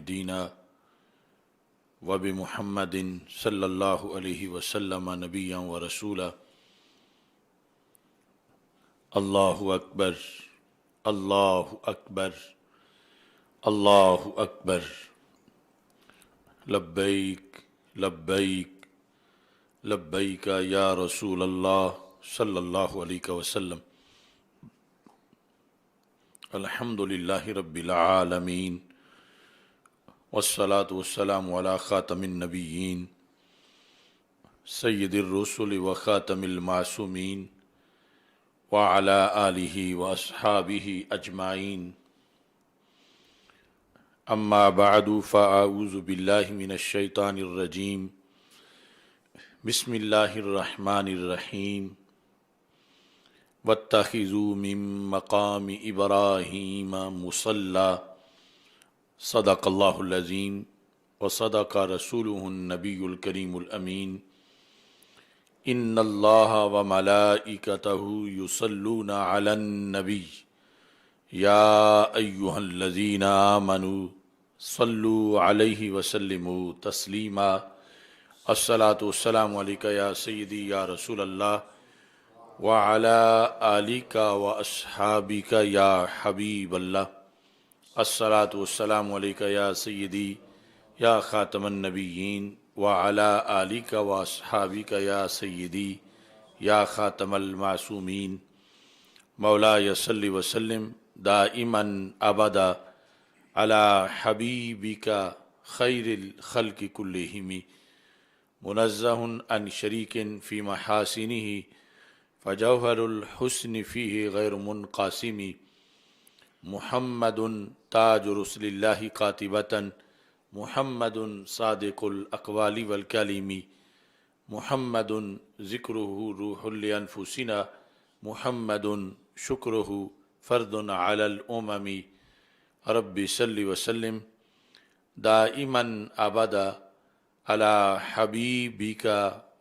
دینا وبمحمد صلی اللہ علیہ وسلم نبیا و رسولا۔ اللہ اکبر، اللہ اکبر، اللہ اکبر، لبیک لبیک لبیک یا رسول اللہ صلی اللہ علیہ وسلم۔ الحمد للہ رب العالمین والصلاة والسلام علی خاتم النبیین سید الرسل و خاتم المعصومین وعلی آلہ واصحابہ اجمعین، اما بعد فاعوذ باللہ من الشیطان الرجیم، بسم اللہ الرحمن الرحیم۔ واتخذوا من مقام ابراہیم مصلی، صدق اللہ العظیم وصدق رسولہ النبی الکریم الامین۔ ان اللہ وملائکتہ یصلون علی النبی یا ایہا الذین آمنوا صلوا علیہ وسلموا تسلیما۔ الصلاۃ والسلام علیک یا سیدی یا رسول اللہ وعلی آلک واصحابک یا حبیب اللہ۔ الصلاۃ والسلام علیک یا سیدی یا خاتم النبیین وعلی آلک واصحابک یا سیدی یا خاتم المعصومین۔ مولاي صل وسلم دائما ابدا علی حبیبک خیر الخلق کلہم، منزہ عن شریک فی محاسنہ فجوہر الحسن فیہ غیر منقاسم۔ محمد تاج رسل اللہ قاطبۃ، محمد صادق الاقوال والکلم، محمد ذکرہ روح لانفسنا، محمد شکرہ فرد علی الامم۔ رب صل وسلم دائما ابدا علی حبیبک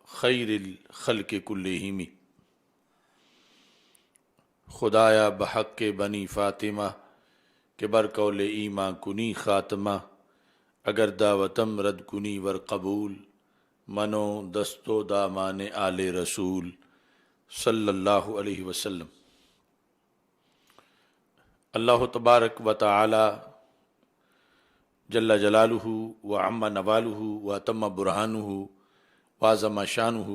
خیر الخلق کلہم۔ خدایا بحق بنی فاطمہ کہ برقول ایماں کنی خاتمہ، اگر دعوتم رد کنی ور قبول، منو دستو دامان آل رسول صلی اللہ علیہ وسلم۔ اللہ تبارک و تعالی جل جلالہ وعم نوالہ واتم برہانہ وعظم شانہ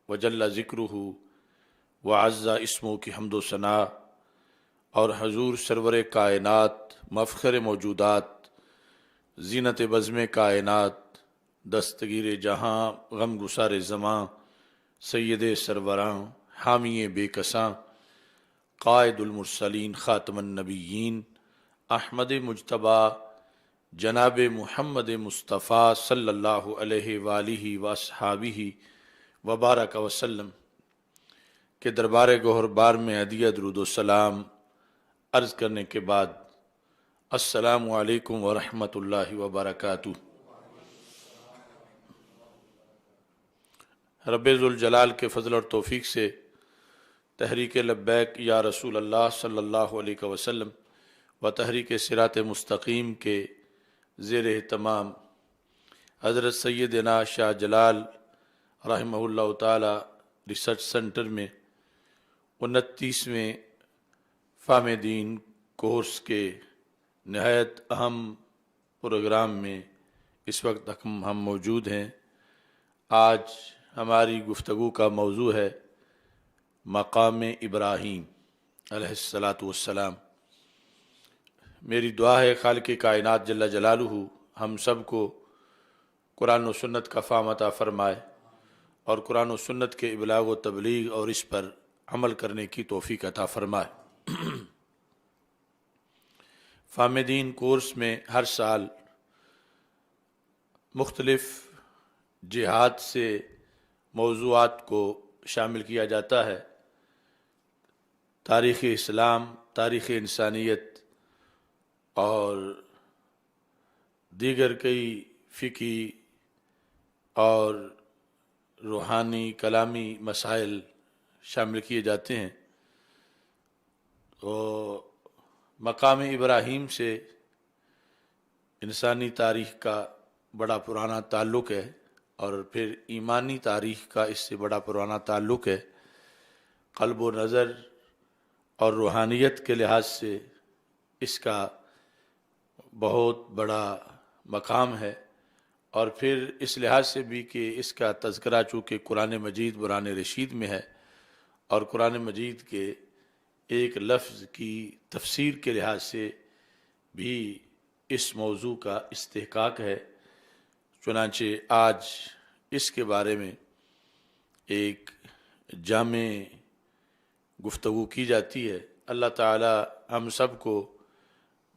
وجل ذکرہ وعز اسمہ کی حمد و ثناء، اور حضور سرور کائنات مفخر موجودات زینت بزم کائنات دستگیر جہاں غم گسار زماں سید سروراں حامی بے کساں قائد المرسلین خاتم النبیین احمد مجتبیٰ جناب محمد مصطفیٰ صلی اللہ علیہ وآلہ واصحابہ وبارک وسلم کے دربار گوہر بار میں ہدیہ درود و سلام عرض کرنے کے بعد السلام علیکم ورحمۃ اللہ وبرکاتہ۔ رب ذوالجلال کے فضل اور توفیق سے تحریک لبیک یا رسول اللہ صلی اللہ علیہ وسلم و تحریک صراط مستقیم کے زیر اہتمام حضرت سیدنا شاہ جلال رحمہ اللہ تعالی ریسرچ سینٹر میں 29ویں فہم دین کورس کے نہایت اہم پروگرام میں اس وقت ہم موجود ہیں۔ آج ہماری گفتگو کا موضوع ہے مقام ابراہیم علیہ السلام۔ میری دعا ہے خالق کائنات جل جلالہ ہم سب کو قرآن و سنت کا فہم عطا فرمائے اور قرآن و سنت کے ابلاغ و تبلیغ اور اس پر عمل کرنے کی توفیق عطا فرمائے۔ فہم دین کورس میں ہر سال مختلف جہاد سے موضوعات کو شامل کیا جاتا ہے۔ تاریخ اسلام، تاریخ انسانیت اور دیگر کئی فقہی اور روحانی کلامی مسائل شامل کیے جاتے ہیں۔ تو مقام ابراہیم سے انسانی تاریخ کا بڑا پرانا تعلق ہے، اور پھر ایمانی تاریخ کا اس سے بڑا پرانا تعلق ہے۔ قلب و نظر اور روحانیت کے لحاظ سے اس کا بہت بڑا مقام ہے، اور پھر اس لحاظ سے بھی کہ اس کا تذکرہ چونکہ قرآن مجید برہان رشید میں ہے، اور قرآن مجید کے ایک لفظ کی تفسیر کے لحاظ سے بھی اس موضوع کا استحقاق ہے۔ چنانچہ آج اس کے بارے میں ایک جامع گفتگو کی جاتی ہے۔ اللہ تعالی ہم سب کو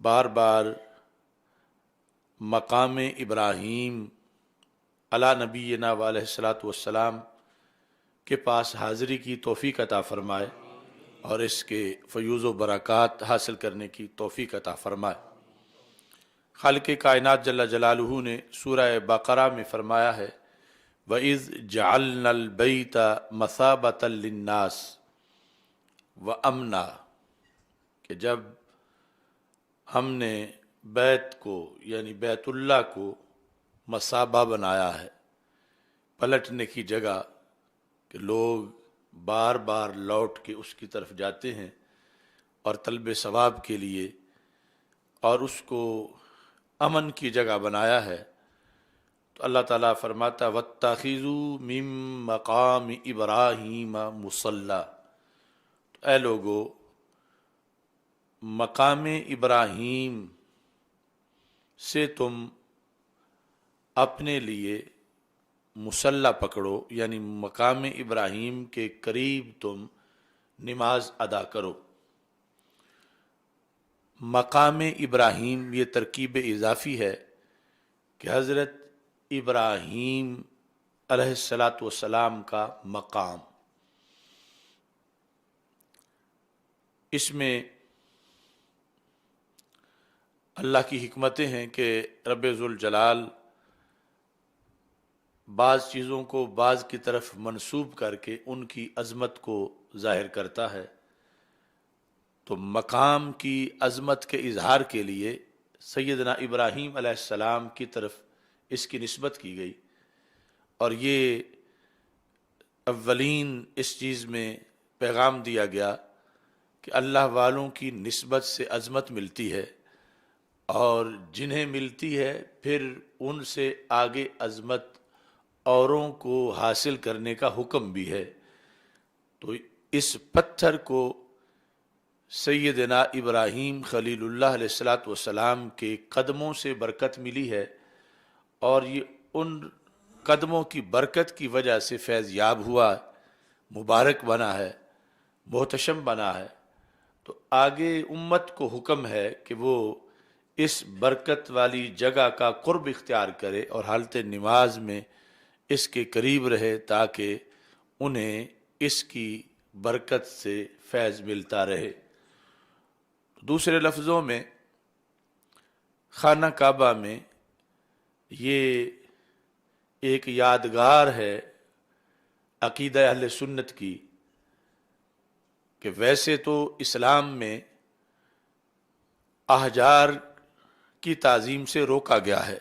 بار بار مقام ابراہیم علی نبینا علیہ الصلاۃ والسلام کے پاس حاضری کی توفیق عطا فرمائے، اور اس کے فیوز و برکات حاصل کرنے کی توفیق عطا فرمائے۔ خالق کائنات جل جلالہ نے سورہ بقرہ میں فرمایا ہے وَإِذْ جَعَلْنَا الْبَيْتَ مَثَابَةً لِلنَّاسِ وَأَمْنًا، کہ جب ہم نے بیت کو یعنی بیت اللہ کو مثابہ بنایا ہے، پلٹنے کی جگہ، کہ لوگ بار بار لوٹ کے اس کی طرف جاتے ہیں اور طلب ثواب کے لیے، اور اس کو امن کی جگہ بنایا ہے، تو اللہ تعالیٰ فرماتا وَاتَّخِذُوا مِن مَقَامِ إِبْرَاهِيمَ مُصَلًّى، تو اے لوگو مقام ابراہیم سے تم اپنے لیے مصلی پکڑو، یعنی مقام ابراہیم کے قریب تم نماز ادا کرو۔ مقام ابراہیم یہ ترکیب اضافی ہے کہ حضرت ابراہیم علیہ الصلاۃ والسلام کا مقام، اس میں اللہ کی حکمتیں ہیں کہ رب ذوالجلال بعض چیزوں کو بعض کی طرف منسوب کر کے ان کی عظمت کو ظاہر کرتا ہے۔ تو مقام کی عظمت کے اظہار کے لیے سیدنا ابراہیم علیہ السلام کی طرف اس کی نسبت کی گئی، اور یہ اولین اس چیز میں پیغام دیا گیا کہ اللہ والوں کی نسبت سے عظمت ملتی ہے، اور جنہیں ملتی ہے پھر ان سے آگے عظمت اوروں کو حاصل کرنے کا حکم بھی ہے۔ تو اس پتھر کو سیدنا ابراہیم خلیل اللہ علیہ الصلاۃ والسلام کے قدموں سے برکت ملی ہے، اور یہ ان قدموں کی برکت کی وجہ سے فیض یاب ہوا، مبارک بنا ہے، محتشم بنا ہے۔ تو آگے امت کو حکم ہے کہ وہ اس برکت والی جگہ کا قرب اختیار کرے اور حالت نماز میں اس کے قریب رہے، تاکہ انہیں اس کی برکت سے فیض ملتا رہے۔ دوسرے لفظوں میں خانہ کعبہ میں یہ ایک یادگار ہے عقیدہ اہل سنت کی، کہ ویسے تو اسلام میں احجار کی تعظیم سے روکا گیا ہے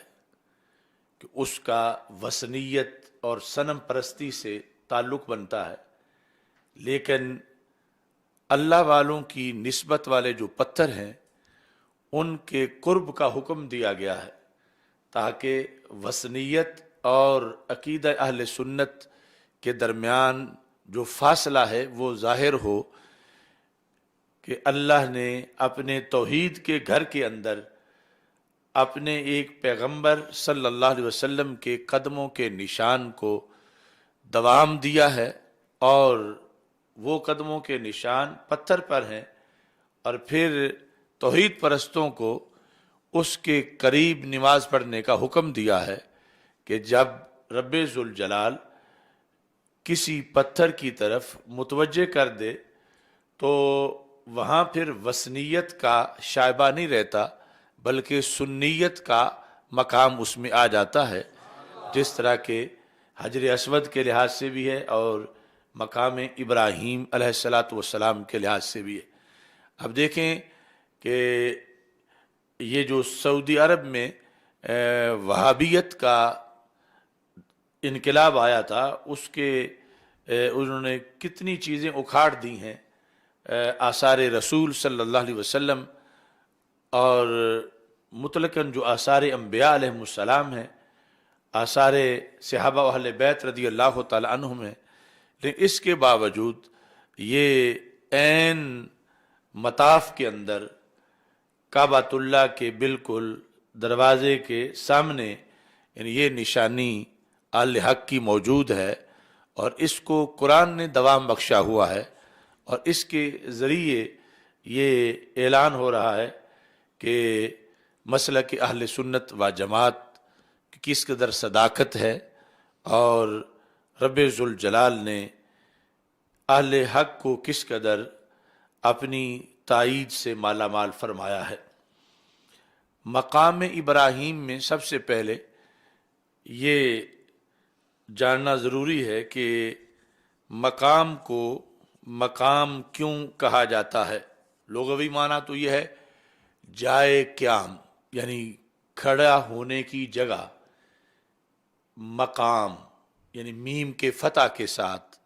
کہ اس کا وثنیت اور صنم پرستی سے تعلق بنتا ہے، لیکن اللہ والوں کی نسبت والے جو پتھر ہیں ان کے قرب کا حکم دیا گیا ہے، تاکہ وثنیت اور عقیدہ اہل سنت کے درمیان جو فاصلہ ہے وہ ظاہر ہو، کہ اللہ نے اپنے توحید کے گھر کے اندر اپنے ایک پیغمبر صلی اللہ علیہ وسلم کے قدموں کے نشان کو دوام دیا ہے، اور وہ قدموں کے نشان پتھر پر ہیں، اور پھر توحید پرستوں کو اس کے قریب نماز پڑھنے کا حکم دیا ہے، کہ جب رب ذوالجلال کسی پتھر کی طرف متوجہ کر دے تو وہاں پھر وثنیت کا شائبہ نہیں رہتا، بلکہ سنیت کا مقام اس میں آ جاتا ہے، جس طرح کہ حجر اسود کے لحاظ سے بھی ہے اور مقام ابراہیم علیہ الصلاۃ والسلام کے لحاظ سے بھی ہے۔ اب دیکھیں کہ یہ جو سعودی عرب میں وہابیت کا انقلاب آیا تھا، اس کے انہوں نے کتنی چیزیں اکھاڑ دی ہیں، آثار رسول صلی اللہ علیہ وسلم اور مطلقاً جو آثار انبیاء علیہ السلام ہیں، آثار صحابہ و اہل بیت رضی اللہ تعالی عنہم ہیں، لیکن اس کے باوجود یہ عین مطاف کے اندر کعبۃ اللہ کے بالکل دروازے کے سامنے یعنی یہ نشانی اہل حق کی موجود ہے، اور اس کو قرآن نے دوام بخشا ہوا ہے، اور اس کے ذریعے یہ اعلان ہو رہا ہے کہ مسلک اہل سنت و جماعت کی کس قدر صداقت ہے، اور رب ذوالجلال نے اہل حق کو کس قدر اپنی تائید سے مالا مال فرمایا ہے۔ مقام ابراہیم میں سب سے پہلے یہ جاننا ضروری ہے کہ مقام کو مقام کیوں کہا جاتا ہے۔ لغوی معنی تو یہ ہے جائے قیام، یعنی کھڑا ہونے کی جگہ، مقام یعنی میم کے فتح کے ساتھ،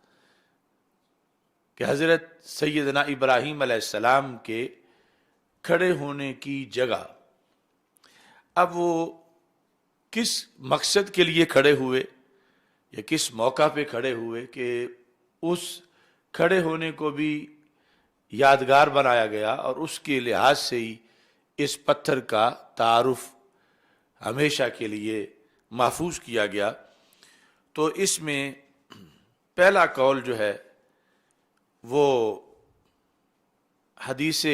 کہ حضرت سیدنا ابراہیم علیہ السلام کے کھڑے ہونے کی جگہ۔ اب وہ کس مقصد کے لیے کھڑے ہوئے یا کس موقع پہ کھڑے ہوئے کہ اس کھڑے ہونے کو بھی یادگار بنایا گیا، اور اس کے لحاظ سے ہی اس پتھر کا تعارف ہمیشہ کے لیے محفوظ کیا گیا۔ تو اس میں پہلا قول جو ہے وہ حدیث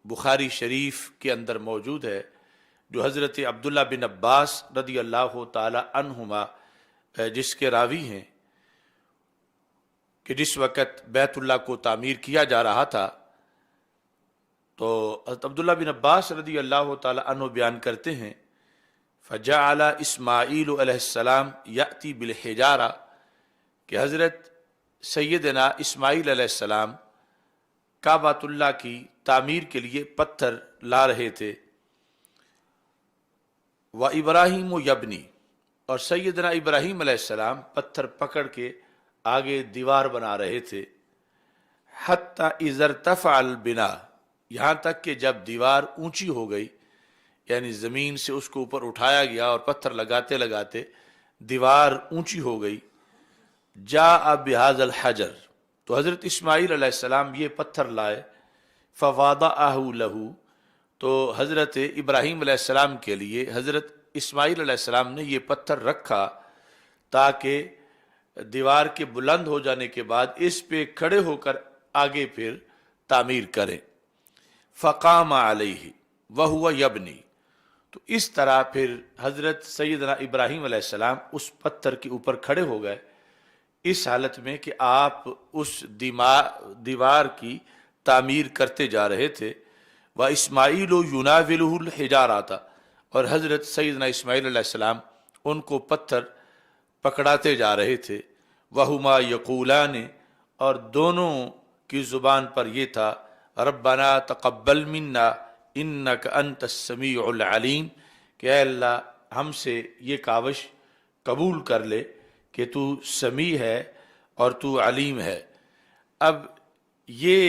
بخاری شریف کے اندر موجود ہے، جو حضرت عبداللہ بن عباس رضی اللہ تعالی عنہما جس کے راوی ہیں، کہ جس وقت بیت اللہ کو تعمیر کیا جا رہا تھا تو حضرت عبداللہ بن عباس رضی اللہ تعالی عنہ بیان کرتے ہیں، فجعل اسماعیل علیہ السلام یأتی بالحجارہ، کہ حضرت سیدنا اسماعیل علیہ السلام کعبۃ اللہ کی تعمیر کے لیے پتھر لا رہے تھے، وابراہیم یبنی، اور سیدنا ابراہیم علیہ السلام پتھر پکڑ کے آگے دیوار بنا رہے تھے، حتی اذا ارتفع البناء، یہاں تک کہ جب دیوار اونچی ہو گئی، یعنی زمین سے اس کو اوپر اٹھایا گیا اور پتھر لگاتے لگاتے دیوار اونچی ہو گئی، جاء بهذا الحجر، تو حضرت اسماعیل علیہ السلام یہ پتھر لائے، فوضعه له، تو حضرت ابراہیم علیہ السلام کے لیے حضرت اسماعیل علیہ السلام نے یہ پتھر رکھا تاکہ دیوار کے بلند ہو جانے کے بعد اس پہ کھڑے ہو کر آگے پھر تعمیر کریں۔ فقام علیہ وہو یبنی، تو اس طرح پھر حضرت سیدنا ابراہیم علیہ السلام اس پتھر کے اوپر کھڑے ہو گئے، اس حالت میں کہ آپ اس دیوار کی تعمیر کرتے جا رہے تھے، وَإِسْمَاعِيلُ يُنَاوِلُهُ الْحِجَارَةَ، اور حضرت سیدنا اسماعیل علیہ السلام ان کو پتھر پکڑاتے جا رہے تھے، وَهُمَا يَقُولَانِ، اور دونوں کی زبان پر یہ تھا، رَبَّنَا تَقَبَّلْ مِنَّا إِنَّكَ أَنْتَ السَّمِيعُ الْعَلِيمُ، کہ اے اللہ ہم سے یہ کاوش قبول کر لے کہ تو سمیع ہے اور تو علیم ہے۔ اب یہ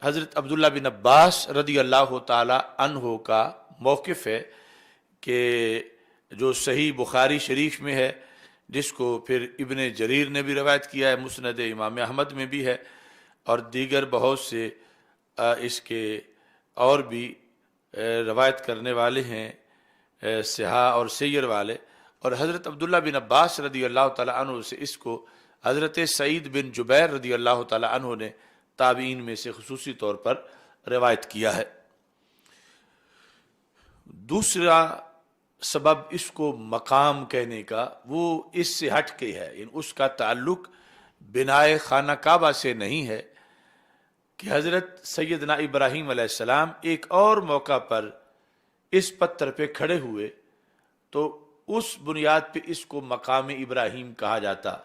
حضرت عبداللہ بن عباس رضی اللہ تعالی عنہ کا موقف ہے کہ جو صحیح بخاری شریف میں ہے، جس کو پھر ابن جریر نے بھی روایت کیا ہے، مسند امام احمد میں بھی ہے، اور دیگر بہت سے اس کے اور بھی روایت کرنے والے ہیں، صحاح اور سیر والے، اور حضرت عبداللہ بن عباس رضی اللہ تعالی عنہ سے اس کو حضرت سعید بن جبیر رضی اللہ تعالی عنہ نے تابعین میں سے خصوصی طور پر روایت کیا ہے۔ دوسرا سبب اس کو مقام کہنے کا وہ اس سے ہٹ کے ہے، یعنی اس کا تعلق بنائے خانہ کعبہ سے نہیں ہے، کہ حضرت سیدنا ابراہیم علیہ السلام ایک اور موقع پر اس پتھر پہ کھڑے ہوئے، تو اس بنیاد پہ اس کو مقام ابراہیم کہا جاتا۔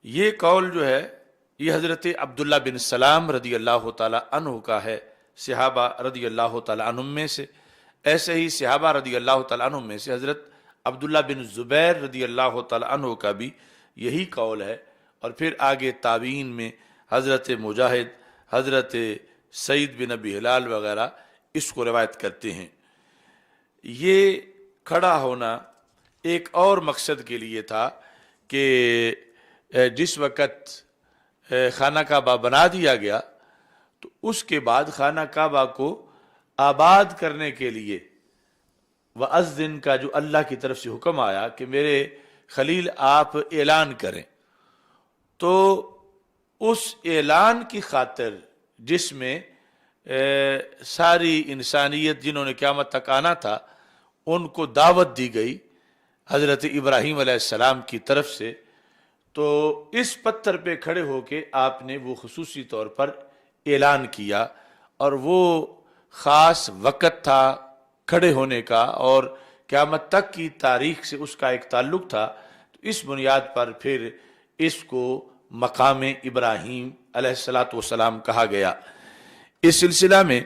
یہ قول جو ہے یہ حضرت عبداللہ بن سلام رضی اللہ تعالی عنہ کا ہے، صحابہ رضی اللہ تعالی عنہ میں سے، ایسے ہی صحابہ رضی اللہ تعالیٰ عنہ میں سے حضرت عبداللہ بن زبیر رضی اللہ تعالیٰ عنہ کا بھی یہی قول ہے، اور پھر آگے تابعین میں حضرت مجاہد، حضرت سعید بن ابی ہلال وغیرہ اس کو روایت کرتے ہیں۔ یہ کھڑا ہونا ایک اور مقصد کے لیے تھا کہ جس وقت خانہ کعبہ بنا دیا گیا تو اس کے بعد خانہ کعبہ کو آباد کرنے کے لیے وَأَذِّن کا جو اللہ کی طرف سے حکم آیا کہ میرے خلیل آپ اعلان کریں، تو اس اعلان کی خاطر جس میں ساری انسانیت جنہوں نے قیامت تک آنا تھا ان کو دعوت دی گئی حضرت ابراہیم علیہ السلام کی طرف سے، تو اس پتھر پہ کھڑے ہو کے آپ نے وہ خصوصی طور پر اعلان کیا، اور وہ خاص وقت تھا کھڑے ہونے کا اور قیامت تک کی تاریخ سے اس کا ایک تعلق تھا، تو اس بنیاد پر پھر اس کو مقام ابراہیم علیہ السلام کہا گیا۔ اس سلسلہ میں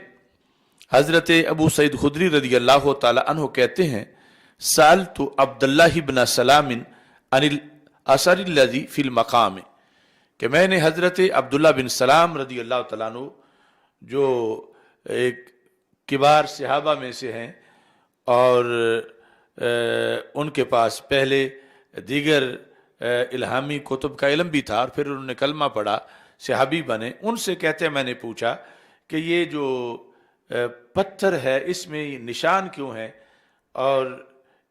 حضرت ابو سعید خدری رضی اللہ تعالی عنہ کہتے ہیں سألت عبداللہ بن سلام عن الاثر الذی فی المقام، کہ میں نے حضرت عبداللہ بن سلام رضی اللہ تعالیٰ عنہ جو ایک کبار صحابہ میں سے ہیں اور ان کے پاس پہلے دیگر الہامی کتب کا علم بھی تھا اور پھر انہوں نے کلمہ پڑھا، صحابی بنے، ان سے کہتے ہیں میں نے پوچھا کہ یہ جو پتھر ہے اس میں نشان کیوں ہے اور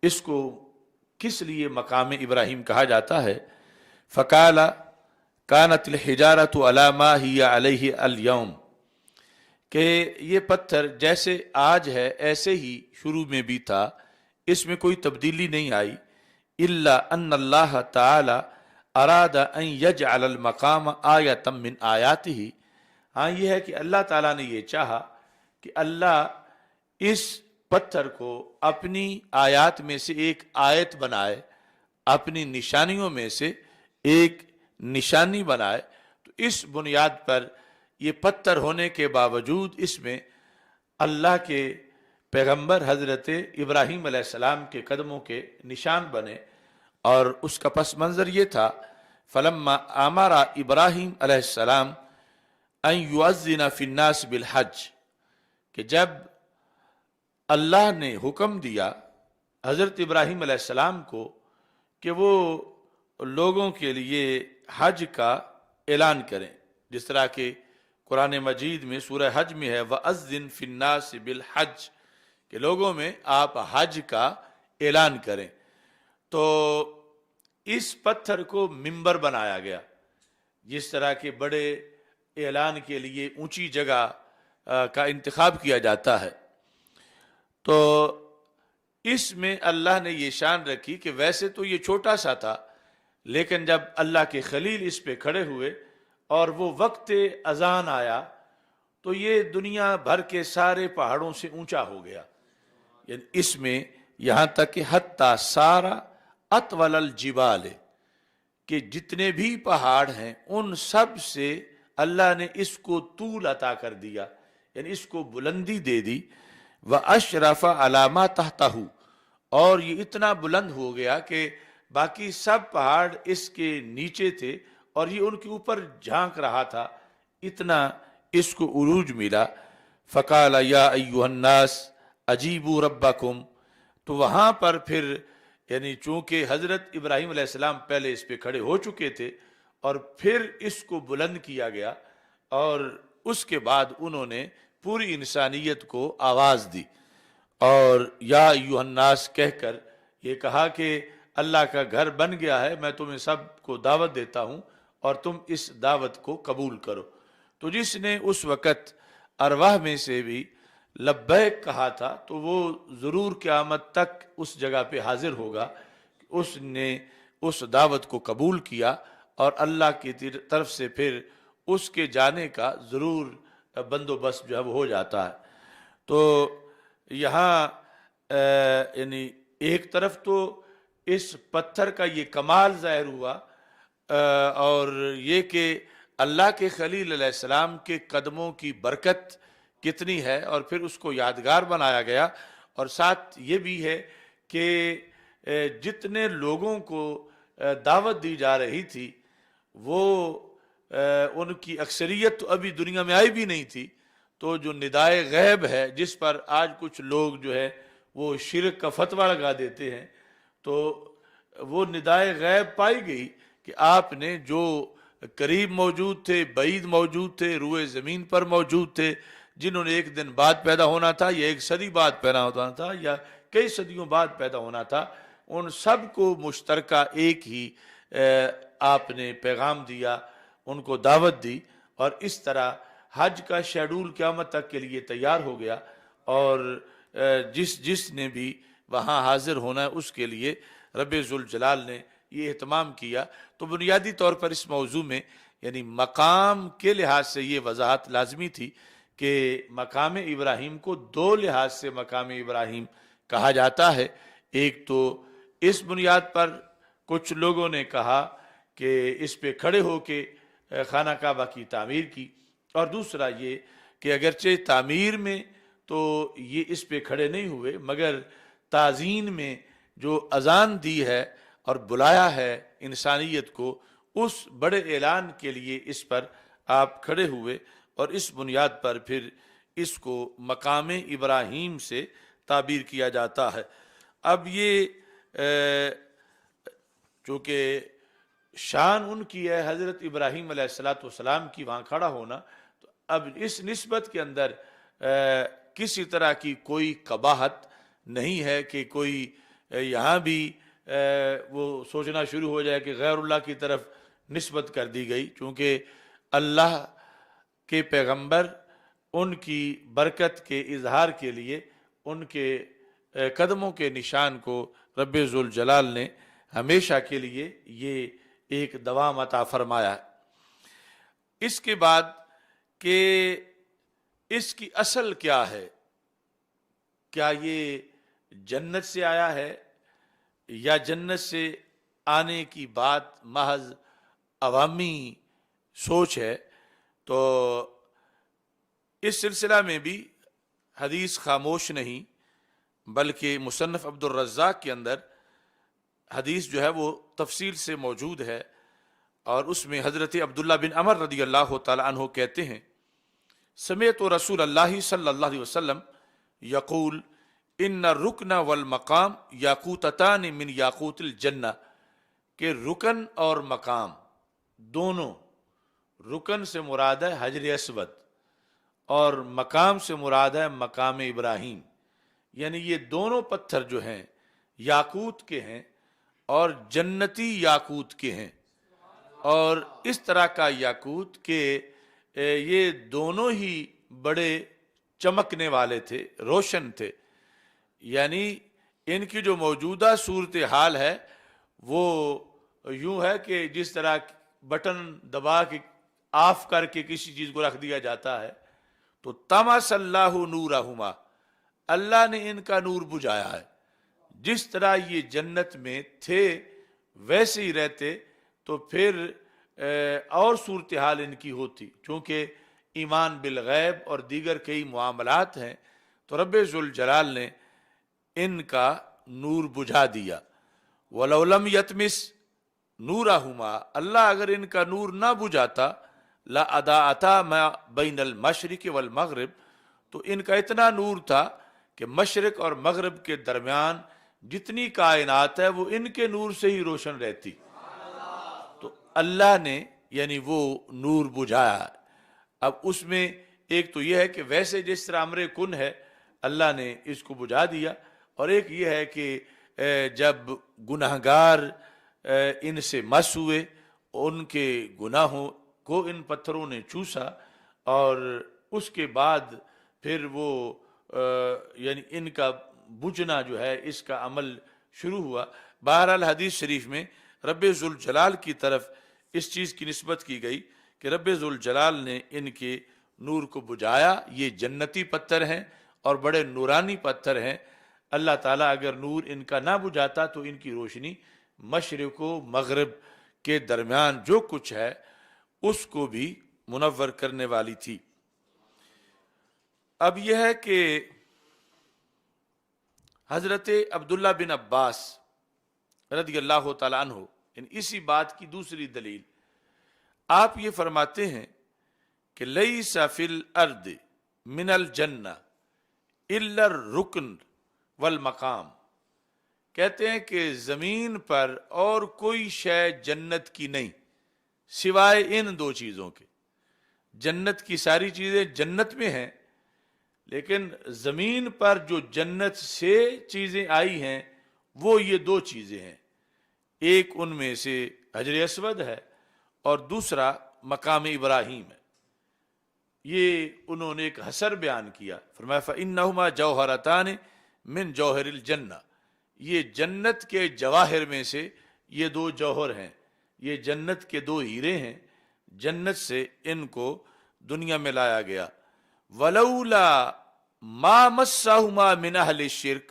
اس کو کس لیے مقام ابراہیم کہا جاتا ہے؟ فقال کانت الحجارۃ علی ما ہی علیہ اليوم، کہ یہ پتھر جیسے آج ہے ایسے ہی شروع میں بھی تھا، اس میں کوئی تبدیلی نہیں آئی، الا ان اللہ تعالی اراد ان یجعل المقام آیۃ من آیاتہ، ہاں یہ ہے کہ اللہ تعالیٰ نے یہ چاہا کہ اللہ اس پتھر کو اپنی آیات میں سے ایک آیت بنائے، اپنی نشانیوں میں سے ایک نشانی بنائے، تو اس بنیاد پر یہ پتھر ہونے کے باوجود اس میں اللہ کے پیغمبر حضرت ابراہیم علیہ السلام کے قدموں کے نشان بنے، اور اس کا پس منظر یہ تھا فلما امر ابراہیم علیہ السلام ان یؤذن فی الناس بالحج، کہ جب اللہ نے حکم دیا حضرت ابراہیم علیہ السلام کو کہ وہ لوگوں کے لیے حج کا اعلان کریں، جس طرح کہ قرآن مجید میں سورہ حج میں ہے وَأَذِّن فِي النَّاسِ بِالْحَجِّ، کہ لوگوں میں آپ حج کا اعلان کریں، تو اس پتھر کو منبر بنایا گیا، جس طرح کے بڑے اعلان کے لیے اونچی جگہ کا انتخاب کیا جاتا ہے، تو اس میں اللہ نے یہ شان رکھی کہ ویسے تو یہ چھوٹا سا تھا، لیکن جب اللہ کے خلیل اس پہ کھڑے ہوئے اور وہ وقت اذان آیا تو یہ دنیا بھر کے سارے پہاڑوں سے اونچا ہو گیا، یعنی اس میں یہاں تک کہ حتی سارا اطول الجبال، کہ جتنے بھی پہاڑ ہیں ان سب سے اللہ نے اس کو طول عطا کر دیا، یعنی اس کو بلندی دے دی، وَأَشْرَفَ عَلَى مَا تَحْتَهُ، اور یہ اتنا بلند ہو گیا کہ باقی سب پہاڑ اس کے نیچے تھے اور یہ ان کے اوپر جھانک رہا تھا، اتنا اس کو عروج ملا۔ فَقَالَ يَا أَيُّهَا النَّاسِ أَجِيبُوا رَبَّكُمْ، تو وہاں پر پھر یعنی چونکہ حضرت ابراہیم علیہ السلام پہلے اس پہ کھڑے ہو چکے تھے اور پھر اس کو بلند کیا گیا، اور اس کے بعد انہوں نے پوری انسانیت کو آواز دی اور یا ایھا الناس کہہ کر یہ کہا کہ اللہ کا گھر بن گیا ہے، میں تمہیں سب کو دعوت دیتا ہوں اور تم اس دعوت کو قبول کرو۔ تو جس نے اس وقت ارواح میں سے بھی لبیک کہا تھا تو وہ ضرور قیامت تک اس جگہ پہ حاضر ہوگا، اس نے اس دعوت کو قبول کیا اور اللہ کی طرف سے پھر اس کے جانے کا ضرور بندوبست جو ہے وہ ہو جاتا ہے۔ تو یہاں یعنی ایک طرف تو اس پتھر کا یہ کمال ظاہر ہوا اور یہ کہ اللہ کے خلیل علیہ السلام کے قدموں کی برکت کتنی ہے، اور پھر اس کو یادگار بنایا گیا، اور ساتھ یہ بھی ہے کہ جتنے لوگوں کو دعوت دی جا رہی تھی وہ ان کی اکثریت تو ابھی دنیا میں آئی بھی نہیں تھی، تو جو ندائے غیب ہے جس پر آج کچھ لوگ جو ہے وہ شرک کا فتویٰ لگا دیتے ہیں، تو وہ ندائے غیب پائی گئی کہ آپ نے جو قریب موجود تھے، بعید موجود تھے، روئے زمین پر موجود تھے، جنہوں نے ایک دن بعد پیدا ہونا تھا یا ایک صدی بعد پیدا ہونا تھا یا کئی صدیوں بعد پیدا ہونا تھا، ان سب کو مشترکہ ایک ہی آپ نے پیغام دیا، ان کو دعوت دی، اور اس طرح حج کا شیڈول قیامت تک کے لیے تیار ہو گیا، اور جس نے بھی وہاں حاضر ہونا ہے اس کے لیے رب ذوالجلال نے یہ اہتمام کیا۔ تو بنیادی طور پر اس موضوع میں یعنی مقام کے لحاظ سے یہ وضاحت لازمی تھی کہ مقام ابراہیم کو دو لحاظ سے مقام ابراہیم کہا جاتا ہے۔ ایک تو اس بنیاد پر کچھ لوگوں نے کہا کہ اس پہ کھڑے ہو کے خانہ کعبہ کی تعمیر کی، اور دوسرا یہ کہ اگرچہ تعمیر میں تو یہ اس پہ کھڑے نہیں ہوئے، مگر تعظیم میں جو اذان دی ہے اور بلایا ہے انسانیت کو، اس بڑے اعلان کے لیے اس پر آپ کھڑے ہوئے، اور اس بنیاد پر پھر اس کو مقام ابراہیم سے تعبیر کیا جاتا ہے۔ اب یہ چونکہ شان ان کی ہے حضرت ابراہیم علیہ السلام کی وہاں کھڑا ہونا، تو اب اس نسبت کے اندر کسی طرح کی کوئی قباحت نہیں ہے کہ کوئی یہاں بھی وہ سوچنا شروع ہو جائے کہ غیر اللہ کی طرف نسبت کر دی گئی، چونکہ اللہ کے پیغمبر ان کی برکت کے اظہار کے لیے ان کے قدموں کے نشان کو رب ذوالجلال نے ہمیشہ کے لیے یہ ایک دوام عطا فرمایا ہے۔ اس کے بعد کہ اس کی اصل کیا ہے، کیا یہ جنت سے آیا ہے یا جنت سے آنے کی بات محض عوامی سوچ ہے، تو اس سلسلہ میں بھی حدیث خاموش نہیں، بلکہ مصنف عبد الرزاق کے اندر حدیث جو ہے وہ تفصیل سے موجود ہے، اور اس میں حضرت عبداللہ بن عمر رضی اللہ تعالی عنہ کہتے ہیں سمعت رسول اللہ صلی اللہ علیہ وسلم یقول ان الرکن والمقام یاقوتتان من یاقوت الجنہ، کہ رکن اور مقام دونوں، رکن سے مراد ہے حجر اسود اور مقام سے مراد ہے مقام ابراہیم، یعنی یہ دونوں پتھر جو ہیں یاقوت کے ہیں اور جنتی یاقوت کے ہیں، اور اس طرح کا یاقوت کہ یہ دونوں ہی بڑے چمکنے والے تھے، روشن تھے، یعنی ان کی جو موجودہ صورتحال ہے وہ یوں ہے کہ جس طرح بٹن دبا کے آف کر کے کسی چیز کو رکھ دیا جاتا ہے، تو طمس اللہ نورہما، اللہ نے ان کا نور بجھایا ہے، جس طرح یہ جنت میں تھے ویسے ہی رہتے تو پھر اور صورتحال ان کی ہوتی، چونکہ ایمان بالغیب اور دیگر کئی معاملات ہیں، تو رب ذوالجلال نے ان کا نور بجھا دیا۔ وَلَوْ لَمْ يَتْمِسْ نُورَهُمَا، اللہ اگر ان کا نور نہ بجھاتا لَأَضَاءَتَا مَا بَيْنَ الْمَشْرِقِ وَالْمَغْرِبِ، تو ان کا اتنا نور تھا کہ مشرق اور مغرب کے درمیان جتنی کائنات ہے وہ ان کے نور سے ہی روشن رہتی، تو اللہ نے یعنی وہ نور بجھایا۔ اب اس میں ایک تو یہ ہے کہ ویسے جس طرح امر کن ہے اللہ نے اس کو بجھا دیا، اور ایک یہ ہے کہ جب گناہگار ان سے مس ہوئے، ان کے گناہوں کو ان پتھروں نے چوسا، اور اس کے بعد پھر وہ یعنی ان کا بجھنا جو ہے اس کا عمل شروع ہوا۔ بہرحال حدیث شریف میں رب ذوالجلال کی طرف اس چیز کی نسبت کی گئی کہ رب ذوالجلال نے ان کے نور کو بجھایا، یہ جنتی پتھر ہیں اور بڑے نورانی پتھر ہیں، اللہ تعالیٰ اگر نور ان کا نہ بجھاتا تو ان کی روشنی مشرق و مغرب کے درمیان جو کچھ ہے اس کو بھی منور کرنے والی تھی۔ اب یہ ہے کہ حضرت عبداللہ بن عباس رضی اللہ تعالیٰ عنہ اسی بات کی دوسری دلیل، آپ یہ فرماتے ہیں کہ لیس فی الارض من الجنہ الا الرکن والمقام، کہتے ہیں کہ زمین پر اور کوئی شے جنت کی نہیں سوائے ان دو چیزوں کے۔ جنت کی ساری چیزیں جنت میں ہیں، لیکن زمین پر جو جنت سے چیزیں آئی ہیں وہ یہ دو چیزیں ہیں، ایک ان میں سے حجر اسود ہے اور دوسرا مقام ابراہیم ہے۔ یہ انہوں نے ایک حصر بیان کیا، فرمایا فَإِنَّهُمَا جَوْهَرَتَانِ مِن جَوْهَرِ الْجَنَّةِ، یہ جنت کے جواہر میں سے یہ دو جوہر ہیں، یہ جنت کے دو ہیرے ہیں، جنت سے ان کو دنیا میں لایا گیا۔ وَلَوْلَا مَا مَسَّهُمَا مِنْ أَهْلِ الشِّرْكِ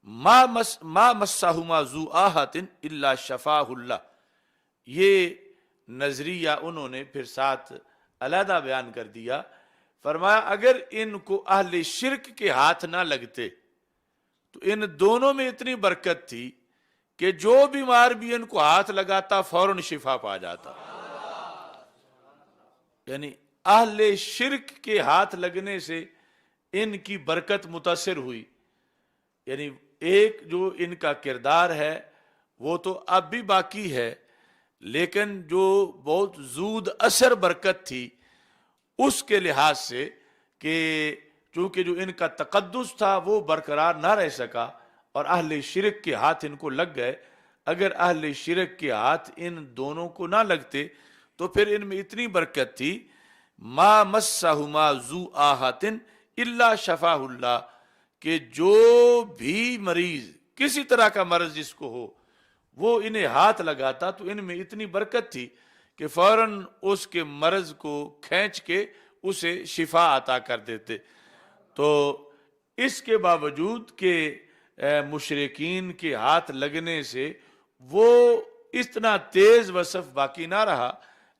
مَا مَسَّهُمَا ذُو آہَةٍ إِلَّا شَفَاهُ اللَّهُ، یہ نظریہ انہوں نے پھر ساتھ علیحدہ بیان کر دیا، فرمایا اگر ان کو اہل شرک کے ہاتھ نہ لگتے تو ان دونوں میں اتنی برکت تھی کہ جو بیمار بھی ان کو ہاتھ لگاتا فوراً شفا پا جاتا۔ یعنی اہل شرک کے ہاتھ لگنے سے ان کی برکت متاثر ہوئی، یعنی ایک جو ان کا کردار ہے وہ تو اب بھی باقی ہے، لیکن جو بہت زود اثر برکت تھی اس کے لحاظ سے کہ چونکہ جو ان کا تقدس تھا وہ برقرار نہ رہ سکا اور اہل شرک کے ہاتھ ان کو لگ گئے، اگر اہل شرک کے ہاتھ ان دونوں کو نہ لگتے تو پھر ان میں اتنی برکت تھی، ما مسہما ذو آہۃ الا شفاہ اللہ، کہ جو بھی مریض کسی طرح کا مرض جس کو ہو وہ انہیں ہاتھ لگاتا تو ان میں اتنی برکت تھی کہ فوراً اس کے مرض کو کھینچ کے اسے شفا عطا کر دیتے۔ تو اس کے باوجود کہ مشرکین کے ہاتھ لگنے سے وہ اتنا تیز وصف باقی نہ رہا،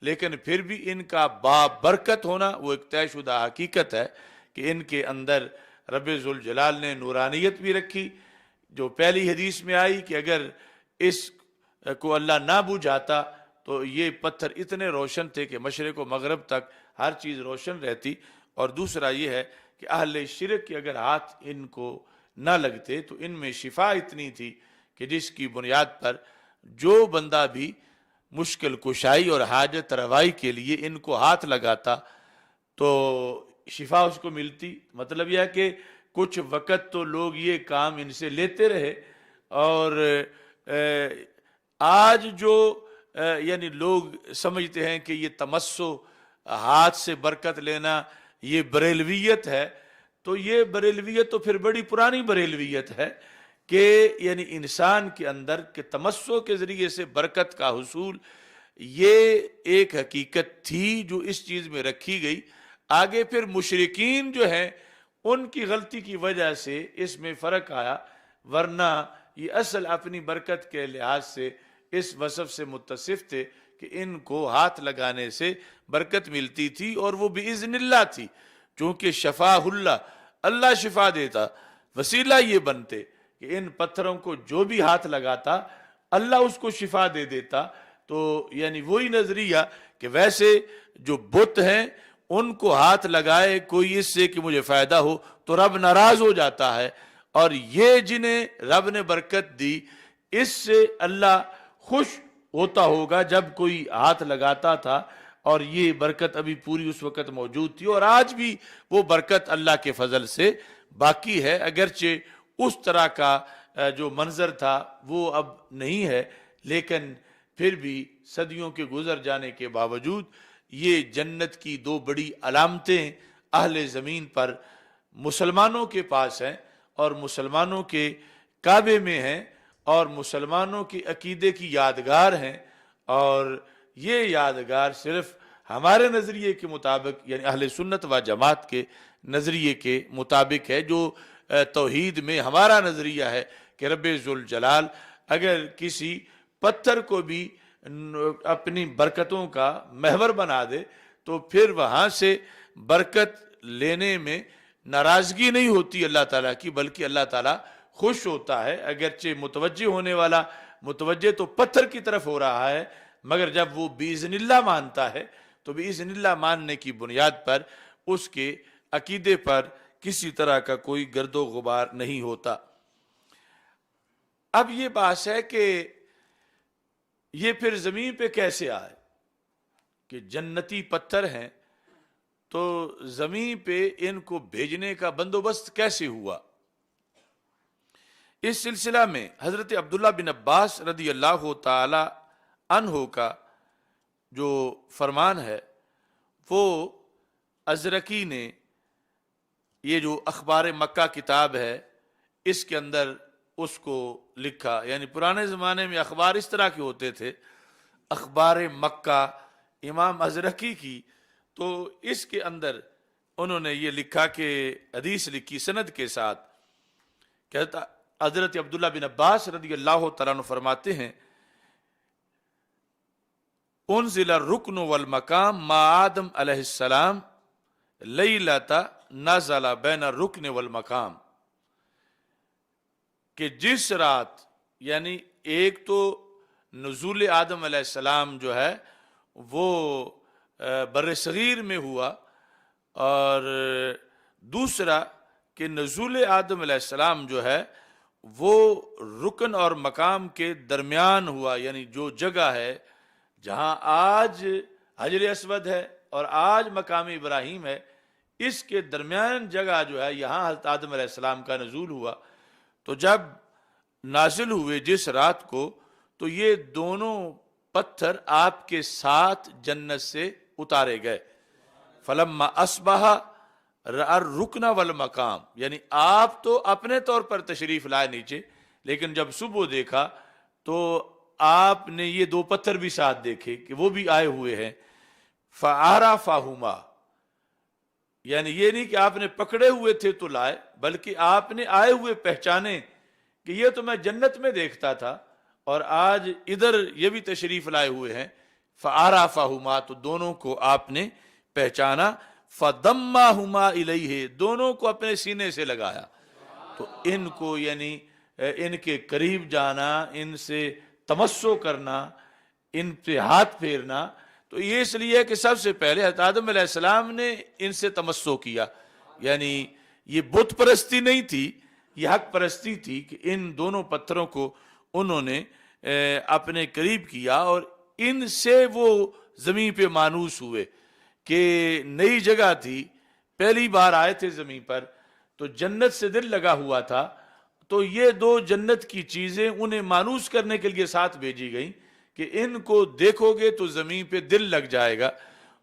لیکن پھر بھی ان کا بابرکت ہونا وہ ایک طے شدہ حقیقت ہے کہ ان کے اندر رب ذوالجلال نے نورانیت بھی رکھی، جو پہلی حدیث میں آئی کہ اگر اس کو اللہ نہ بجھاتا تو یہ پتھر اتنے روشن تھے کہ مشرق و مغرب تک ہر چیز روشن رہتی، اور دوسرا یہ ہے کہ اہل شرک کے اگر ہاتھ ان کو نہ لگتے تو ان میں شفا اتنی تھی کہ جس کی بنیاد پر جو بندہ بھی مشکل کشائی اور حاجت روائی کے لیے ان کو ہاتھ لگاتا تو شفا اس کو ملتی۔ مطلب یہ ہے کہ کچھ وقت تو لوگ یہ کام ان سے لیتے رہے، اور آج جو یعنی لوگ سمجھتے ہیں کہ یہ تمسو ہاتھ سے برکت لینا یہ بریلویت ہے، تو یہ بریلویت تو پھر بڑی پرانی بریلویت ہے کہ یعنی انسان کے اندر کہ تمسو کے ذریعے سے برکت کا حصول، یہ ایک حقیقت تھی جو اس چیز میں رکھی گئی۔ آگے پھر مشرکین جو ہیں ان کی غلطی کی وجہ سے اس میں فرق آیا، ورنہ یہ اصل اپنی برکت کے لحاظ سے اس وصف سے متصف تھے کہ ان کو ہاتھ لگانے سے برکت ملتی تھی، اور وہ بإذن اللہ تھی، چونکہ شفاہ اللہ، اللہ شفا دیتا، وسیلہ یہ بنتے کہ ان پتھروں کو جو بھی ہاتھ لگاتا اللہ اس کو شفا دے دیتا۔ تو یعنی وہی نظریہ کہ ویسے جو بت ہیں ان کو ہاتھ لگائے کوئی اس سے کہ مجھے فائدہ ہو تو رب ناراض ہو جاتا ہے، اور یہ جنہیں رب نے برکت دی اس سے اللہ خوش ہوتا ہوگا جب کوئی ہاتھ لگاتا تھا، اور یہ برکت ابھی پوری اس وقت موجود تھی، اور آج بھی وہ برکت اللہ کے فضل سے باقی ہے، اگرچہ اس طرح کا جو منظر تھا وہ اب نہیں ہے، لیکن پھر بھی صدیوں کے گزر جانے کے باوجود یہ جنت کی دو بڑی علامتیں اہل زمین پر مسلمانوں کے پاس ہیں، اور مسلمانوں کے کعبے میں ہیں، اور مسلمانوں کی عقیدے کی یادگار ہیں، اور یہ یادگار صرف ہمارے نظریے کے مطابق یعنی اہل سنت و جماعت کے نظریے کے مطابق ہے، جو توحید میں ہمارا نظریہ ہے کہ رب ذوالجلال اگر کسی پتھر کو بھی اپنی برکتوں کا محور بنا دے تو پھر وہاں سے برکت لینے میں ناراضگی نہیں ہوتی اللہ تعالیٰ کی، بلکہ اللہ تعالیٰ خوش ہوتا ہے، اگرچہ متوجہ ہونے والا متوجہ تو پتھر کی طرف ہو رہا ہے، مگر جب وہ باذن اللہ مانتا ہے تو باذن اللہ ماننے کی بنیاد پر اس کے عقیدے پر کسی طرح کا کوئی گرد و غبار نہیں ہوتا۔ اب یہ بات ہے کہ یہ پھر زمین پہ کیسے آئے، کہ جنتی پتھر ہیں تو زمین پہ ان کو بھیجنے کا بندوبست کیسے ہوا؟ اس سلسلہ میں حضرت عبداللہ بن عباس رضی اللہ تعالی عنہ کا جو فرمان ہے، وہ ازرقی نے یہ جو اخبار مکہ کتاب ہے اس کے اندر اس کو لکھا۔ یعنی پرانے زمانے میں اخبار اس طرح کے ہوتے تھے، اخبار مکہ امام ازرقی کی، تو اس کے اندر انہوں نے یہ لکھا کہ حدیث لکھی سند کے ساتھ، کہتا حضرت عبداللہ بن عباس رضی اللہ تعالیٰ عنہ فرماتے ہیں، انزل الرکن والمقام ما آدم علیہ السلام لیلۃ نزل بین الرکن والمقام، کہ جس رات، یعنی ایک تو نزول آدم علیہ السلام جو ہے وہ بر صغیر میں ہوا، اور دوسرا کہ نزول آدم علیہ السلام جو ہے وہ رکن اور مقام کے درمیان ہوا، یعنی جو جگہ ہے جہاں آج حجر اسود ہے اور آج مقام ابراہیم ہے، اس کے درمیان جگہ جو ہے یہاں حضرت آدم علیہ السلام کا نزول ہوا۔ تو جب نازل ہوئے جس رات کو، تو یہ دونوں پتھر آپ کے ساتھ جنت سے اتارے گئے۔ فلما اصبح رأى الرکن والمقام، یعنی آپ تو اپنے طور پر تشریف لائے نیچے، لیکن جب صبح دیکھا تو آپ نے یہ دو پتھر بھی ساتھ دیکھے کہ وہ بھی آئے ہوئے ہیں۔ فعرفہما، یعنی یہ نہیں کہ آپ نے پکڑے ہوئے تھے تو لائے، بلکہ آپ نے آئے ہوئے پہچانے کہ یہ تو میں جنت میں دیکھتا تھا اور آج ادھر یہ بھی تشریف لائے ہوئے ہیں۔ فعرفہما، تو دونوں کو آپ نے پہچانا۔ فضمہما الیہ، دونوں کو اپنے سینے سے لگایا۔ تو ان کو یعنی ان کے قریب جانا، ان سے تمسو کرنا، ان پہ ہاتھ پھیرنا، تو یہ اس لیے کہ سب سے پہلے حضرت آدم علیہ السلام نے ان سے تمسو کیا، یعنی یہ بت پرستی نہیں تھی، یہ حق پرستی تھی کہ ان دونوں پتھروں کو انہوں نے اپنے قریب کیا، اور ان سے وہ زمین پہ مانوس ہوئے کہ نئی جگہ تھی، پہلی بار آئے تھے زمین پر، تو جنت سے دل لگا ہوا تھا، تو یہ دو جنت کی چیزیں انہیں مانوس کرنے کے لیے ساتھ بھیجی گئیں کہ ان کو دیکھو گے تو زمین پہ دل لگ جائے گا۔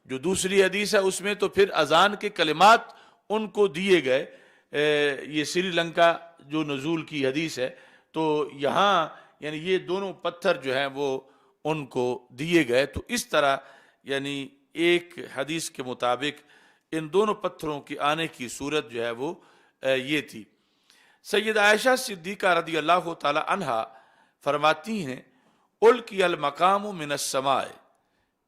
جو دوسری حدیث ہے اس میں تو پھر اذان کے کلمات ان کو دیے گئے، یہ سری لنکا جو نزول کی حدیث ہے، تو یہاں یعنی یہ دونوں پتھر جو ہیں وہ ان کو دیے گئے۔ تو اس طرح یعنی ایک حدیث کے مطابق ان دونوں پتھروں کے آنے کی صورت جو ہے وہ یہ تھی۔ سید عائشہ صدیقہ رضی اللہ تعالی عنہا فرماتی ہیں، القی المقام من السماء،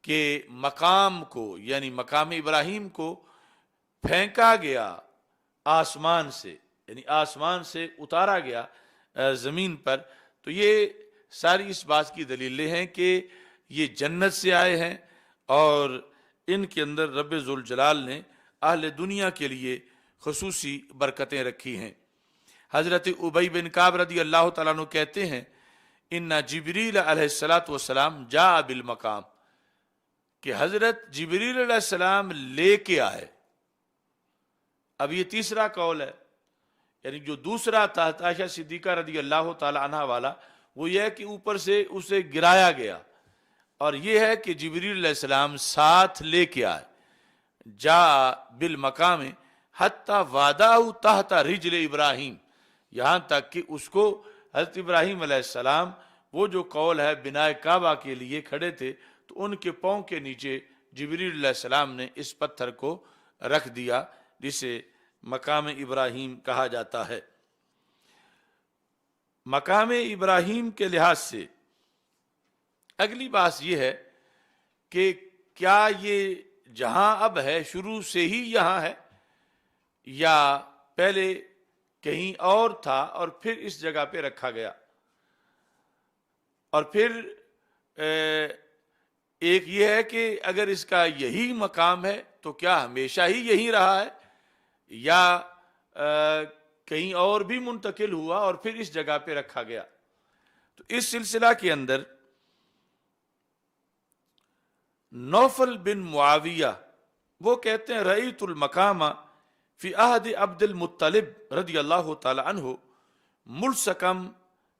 کہ مقام کو یعنی مقام ابراہیم کو پھینکا گیا آسمان سے، یعنی آسمان سے اتارا گیا زمین پر۔ تو یہ ساری اس بات کی دلیلیں ہیں کہ یہ جنت سے آئے ہیں، اور ان کے اندر رب ذوالجلال نے اہل دنیا کے لیے خصوصی برکتیں رکھی ہیں۔ حضرت ابی بن کعب رضی اللہ تعالیٰ عنہ کہتے ہیں، ان جبریل علیہ السلام جاء بالمقام، کہ حضرت جبریل علیہ السلام لے کے آئے۔ اب یہ تیسرا قول ہے، یعنی جو دوسرا تھا عائشہ صدیقہ رضی اللہ تعالی عنہ والا، وہ یہ ہے کہ اوپر سے اسے گرایا گیا، اور یہ ہے کہ جبریل علیہ السلام ساتھ لے کے آئے۔ جاء بالمقام حتی واداہ تحت رجل ابراہیم، یہاں تک کہ اس کو حضرت ابراہیم علیہ السلام، وہ جو قول ہے بناء کعبہ کے لیے کھڑے تھے، تو ان کے پاؤں کے نیچے جبریل علیہ السلام نے اس پتھر کو رکھ دیا، جسے مقام ابراہیم کہا جاتا ہے۔ مقام ابراہیم کے لحاظ سے اگلی بات یہ ہے کہ کیا یہ جہاں اب ہے شروع سے ہی یہاں ہے، یا پہلے کہیں اور تھا اور پھر اس جگہ پہ رکھا گیا. اور پھر ایک یہ ہے کہ اگر اس کا یہی مقام ہے تو کیا ہمیشہ ہی یہی رہا ہے یا کہیں اور بھی منتقل ہوا اور پھر اس جگہ پہ رکھا گیا. تو اس سلسلہ کے اندر نوفل بن معاویہ وہ کہتے ہیں رأیت المقام فی عہد عبد المطلب رضی اللہ تعالی عنہ ملصقم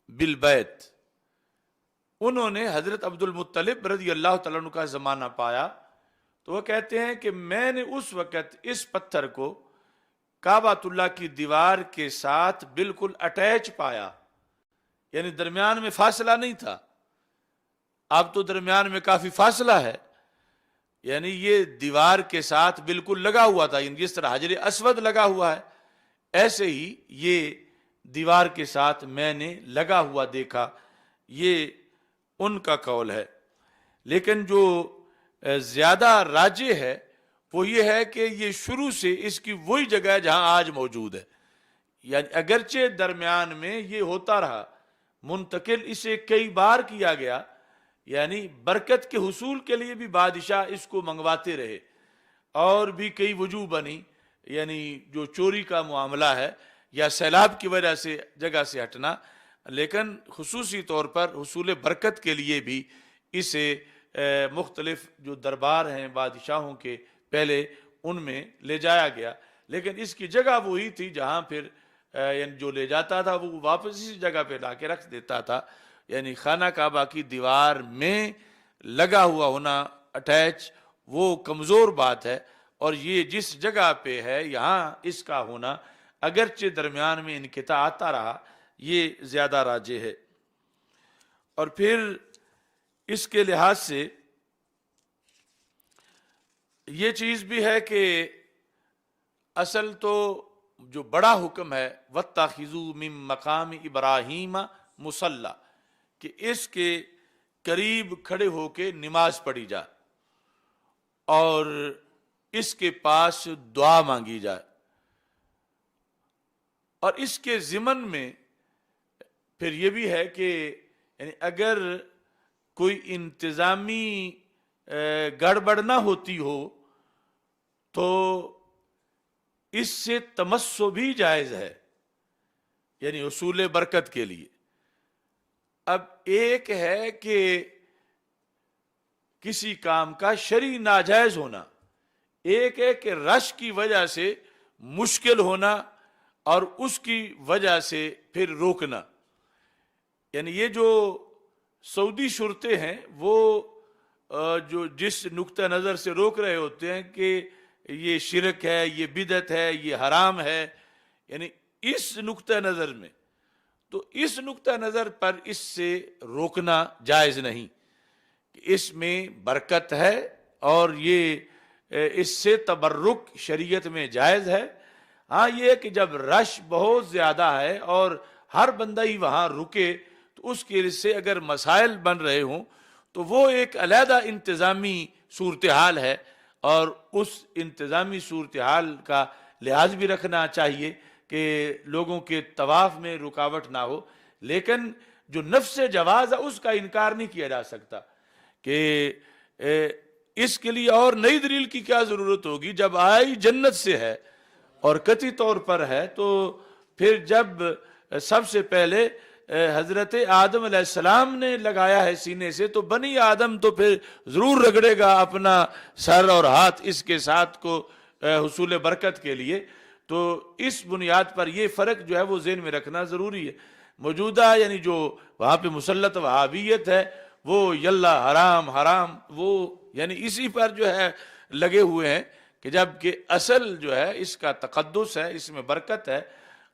بالبیت. انہوں نے حضرت عبد المطلب رضی اللہ تعالیٰ عنہ کا زمانہ پایا تو وہ کہتے ہیں کہ میں نے اس وقت اس پتھر کو کعبۃ اللہ کی دیوار کے ساتھ بالکل اٹیچ پایا، یعنی درمیان میں فاصلہ نہیں تھا. اب تو درمیان میں کافی فاصلہ ہے، یعنی یہ دیوار کے ساتھ بالکل لگا ہوا تھا. یعنی جس طرح حجر اسود لگا ہوا ہے ایسے ہی یہ دیوار کے ساتھ میں نے لگا ہوا دیکھا. یہ ان کا قول ہے. لیکن جو زیادہ راجح ہے وہ یہ ہے کہ یہ شروع سے اس کی وہی جگہ ہے جہاں آج موجود ہے. یعنی اگرچہ درمیان میں یہ ہوتا رہا، منتقل اسے کئی بار کیا گیا، یعنی برکت کے حصول کے لیے بھی بادشاہ اس کو منگواتے رہے اور بھی کئی وجوہ بنی، یعنی جو چوری کا معاملہ ہے یا سیلاب کی وجہ سے جگہ سے ہٹنا، لیکن خصوصی طور پر حصول برکت کے لیے بھی اسے مختلف جو دربار ہیں بادشاہوں کے پہلے ان میں لے جایا گیا. لیکن اس کی جگہ وہی تھی جہاں پھر یعنی جو لے جاتا تھا وہ واپس اسی جگہ پہ لا کے رکھ دیتا تھا. یعنی خانہ کعبہ کی دیوار میں لگا ہوا ہونا اٹیچ وہ کمزور بات ہے، اور یہ جس جگہ پہ ہے یہاں اس کا ہونا اگرچہ درمیان میں انقطاع آتا رہا یہ زیادہ راجح ہے. اور پھر اس کے لحاظ سے یہ چیز بھی ہے کہ اصل تو جو بڑا حکم ہے وَاتَّخِذُوا مِن مَقَامِ إِبْرَاهِيمَ مُصَلَّى، کہ اس کے قریب کھڑے ہو کے نماز پڑھی جائے اور اس کے پاس دعا مانگی جائے. اور اس کے ضمن میں پھر یہ بھی ہے کہ یعنی اگر کوئی انتظامی گڑبڑ نہ ہوتی ہو تو اس سے تمسو بھی جائز ہے، یعنی حصول برکت کے لیے. اب ایک ہے کہ کسی کام کا شرعی ناجائز ہونا، ایک ہے کہ رش کی وجہ سے مشکل ہونا اور اس کی وجہ سے پھر روکنا. یعنی یہ جو سعودی شرطے ہیں وہ جو جس نقطہ نظر سے روک رہے ہوتے ہیں کہ یہ شرک ہے، یہ بدعت ہے، یہ حرام ہے، یعنی اس نقطہ نظر میں، تو اس نقطہ نظر پر اس سے روکنا جائز نہیں. اس میں برکت ہے اور یہ اس سے تبرک شریعت میں جائز ہے. ہاں یہ ہے کہ جب رش بہت زیادہ ہے اور ہر بندہ ہی وہاں رکے تو اس کے سے اگر مسائل بن رہے ہوں تو وہ ایک علیحدہ انتظامی صورتحال ہے، اور اس انتظامی صورتحال کا لحاظ بھی رکھنا چاہیے کہ لوگوں کے طواف میں رکاوٹ نہ ہو. لیکن جو نفس جواز ہے اس کا انکار نہیں کیا جا سکتا کہ اس کے لیے اور نئی دلیل کی کیا ضرورت ہوگی جب آئی جنت سے ہے اور قطعی طور پر ہے. تو پھر جب سب سے پہلے حضرت آدم علیہ السلام نے لگایا ہے سینے سے تو بنی آدم تو پھر ضرور رگڑے گا اپنا سر اور ہاتھ اس کے ساتھ کو حصول برکت کے لیے. تو اس بنیاد پر یہ فرق جو ہے وہ ذہن میں رکھنا ضروری ہے. موجودہ یعنی جو وہاں پہ مسلط وہابیت ہے وہ یلا حرام حرام وہ یعنی اسی پر جو ہے لگے ہوئے ہیں کہ جب کہ اصل جو ہے اس کا تقدس ہے، اس میں برکت ہے،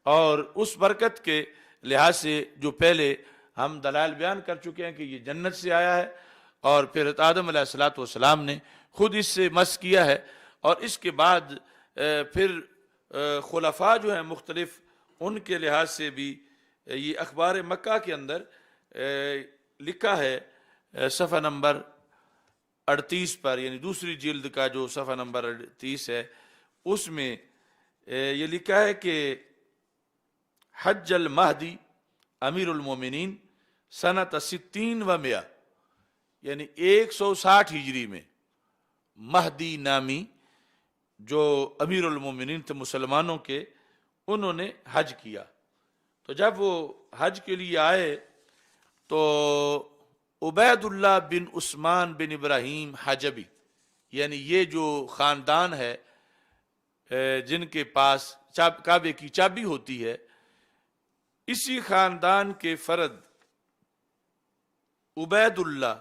اور اس برکت کے لحاظ سے جو پہلے ہم دلائل بیان کر چکے ہیں کہ یہ جنت سے آیا ہے اور پھر آدم علیہ السلام نے خود اس سے مس کیا ہے. اور اس کے بعد پھر خلفاء جو ہیں مختلف ان کے لحاظ سے بھی یہ اخبار مکہ کے اندر لکھا ہے صفحہ نمبر 38 پر، یعنی دوسری جلد کا جو صفحہ نمبر 38 ہے اس میں یہ لکھا ہے کہ حج المہدی امیر المومنین سنت 60 و 100، یعنی 160 ہجری میں مہدی نامی جو امیر المومنین تھے مسلمانوں کے، انہوں نے حج کیا۔ تو جب وہ حج کے لیے آئے تو عبید اللہ بن عثمان بن ابراہیم حجبی، یعنی یہ جو خاندان ہے جن کے پاس کعبے کی چابی ہوتی ہے، اسی خاندان کے فرد عبید اللہ،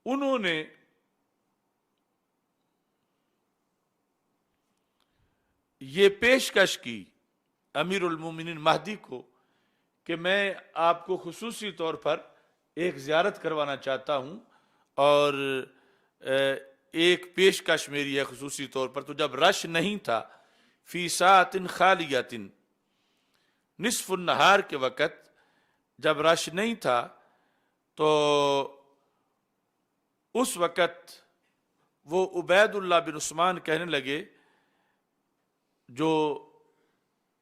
انہوں نے یہ پیشکش کی امیر المومنین مہدی کو کہ میں آپ کو خصوصی طور پر ایک زیارت کروانا چاہتا ہوں، اور ایک پیشکش میری ہے خصوصی طور پر۔ تو جب رش نہیں تھا، فی ساعت خالیۃ، نصف النہار کے وقت جب رش نہیں تھا، تو اس وقت وہ عبید اللہ بن عثمان کہنے لگے جو